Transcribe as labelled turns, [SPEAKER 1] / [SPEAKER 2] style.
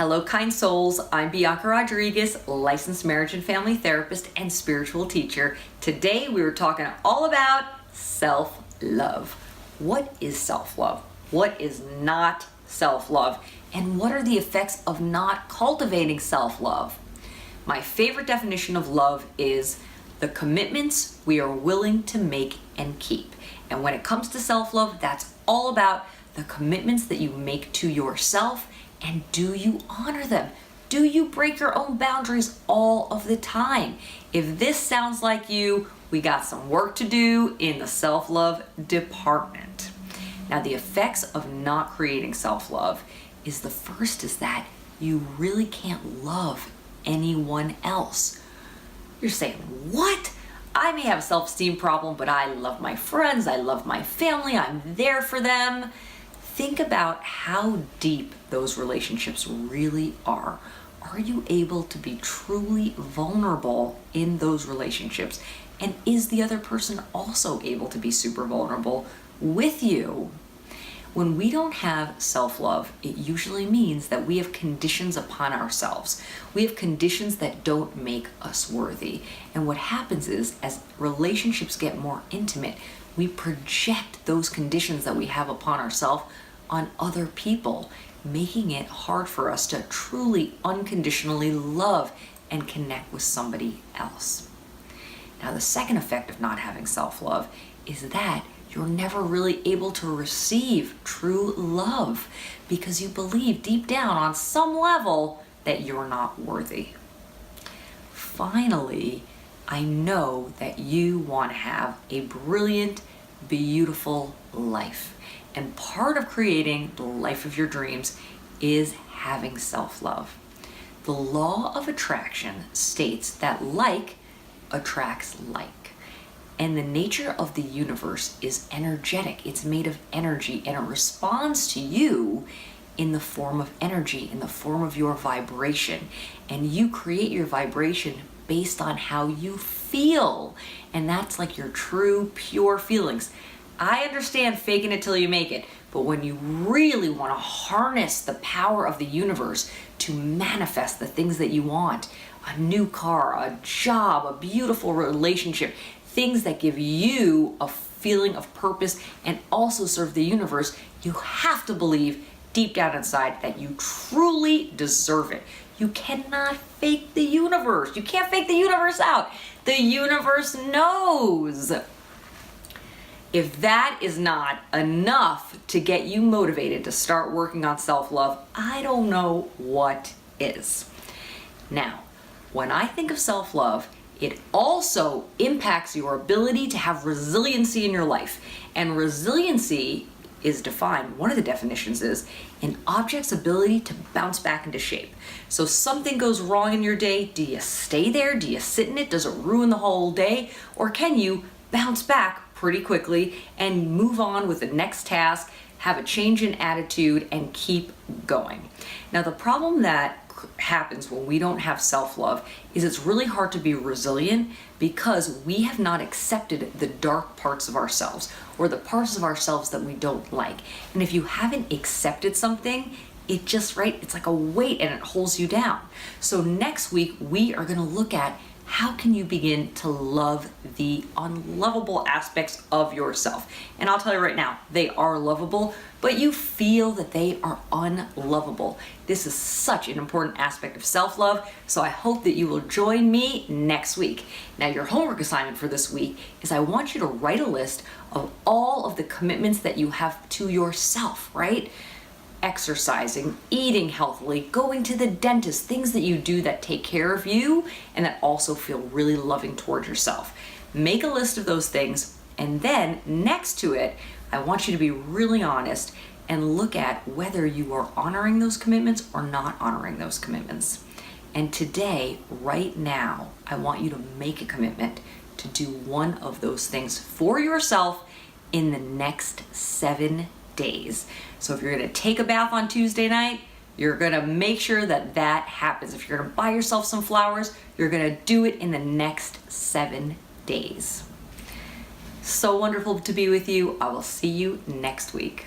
[SPEAKER 1] Hello, kind souls. I'm Bianca Rodriguez, licensed marriage and family therapist and spiritual teacher. Today we were talking all about self-love. What is self-love? What is not self-love? And what are the effects of not cultivating self-love? My favorite definition of love is the commitments we are willing to make and keep. And when it comes to self-love, that's all about the commitments that you make to yourself. And do you honor them? Do you break your own boundaries all of the time? If this sounds like you, we got some work to do in the self-love department. Now, the effects of not creating self-love is the first is that you really can't love anyone else. You're saying, what? I may have a self-esteem problem, but I love my friends, I love my family, I'm there for them. Think about how deep those relationships really are. Are you able to be truly vulnerable in those relationships? And is the other person also able to be super vulnerable with you? When we don't have self-love, it usually means that we have conditions upon ourselves. We have conditions that don't make us worthy. And what happens is, as relationships get more intimate, we project those conditions that we have upon ourselves on other people, making it hard for us to truly unconditionally love and connect with somebody else. Now, the second effect of not having self-love is that you're never really able to receive true love because you believe deep down on some level that you're not worthy. Finally, I know that you want to have a brilliant, beautiful life. And part of creating the life of your dreams is having self-love. The law of attraction states that like attracts like. And the nature of the universe is energetic. It's made of energy, and it responds to you in the form of energy, in the form of your vibration. And you create your vibration based on how you feel. And that's like your true, pure feelings. I understand faking it till you make it, but when you really want to harness the power of the universe to manifest the things that you want, a new car, a job, a beautiful relationship, things that give you a feeling of purpose and also serve the universe, you have to believe deep down inside that you truly deserve it. You cannot fake the universe. You can't fake the universe out. The universe knows. If that is not enough to get you motivated to start working on self-love, I don't know what is. Now, when I think of self-love, it also impacts your ability to have resiliency in your life. And resiliency is defined, one of the definitions is an object's ability to bounce back into shape. So something goes wrong in your day, do you stay there? Do you sit in it? Does it ruin the whole day? Or can you bounce back pretty quickly and move on with the next task, have a change in attitude, and keep going? Now, the problem that happens when we don't have self-love is it's really hard to be resilient because we have not accepted the dark parts of ourselves or the parts of ourselves that we don't like. And if you haven't accepted something, it just, it's like a weight and it holds you down. So next week, we are going to look at how can you begin to love the unlovable aspects of yourself? And I'll tell you right now, they are lovable, but you feel that they are unlovable. This is such an important aspect of self-love, so I hope that you will join me next week. Now, your homework assignment for this week is I want you to write a list of all of the commitments that you have to yourself, right? Exercising, eating healthily, going to the dentist, things that you do that take care of you and that also feel really loving towards yourself. Make a list of those things, and then next to it, I want you to be really honest and look at whether you are honoring those commitments or not honoring those commitments. And today, right now, I want you to make a commitment to do one of those things for yourself in the next 7 days. So if you're going to take a bath on Tuesday night, you're going to make sure that that happens. If you're going to buy yourself some flowers, you're going to do it in the next 7 days. So wonderful to be with you. I will see you next week.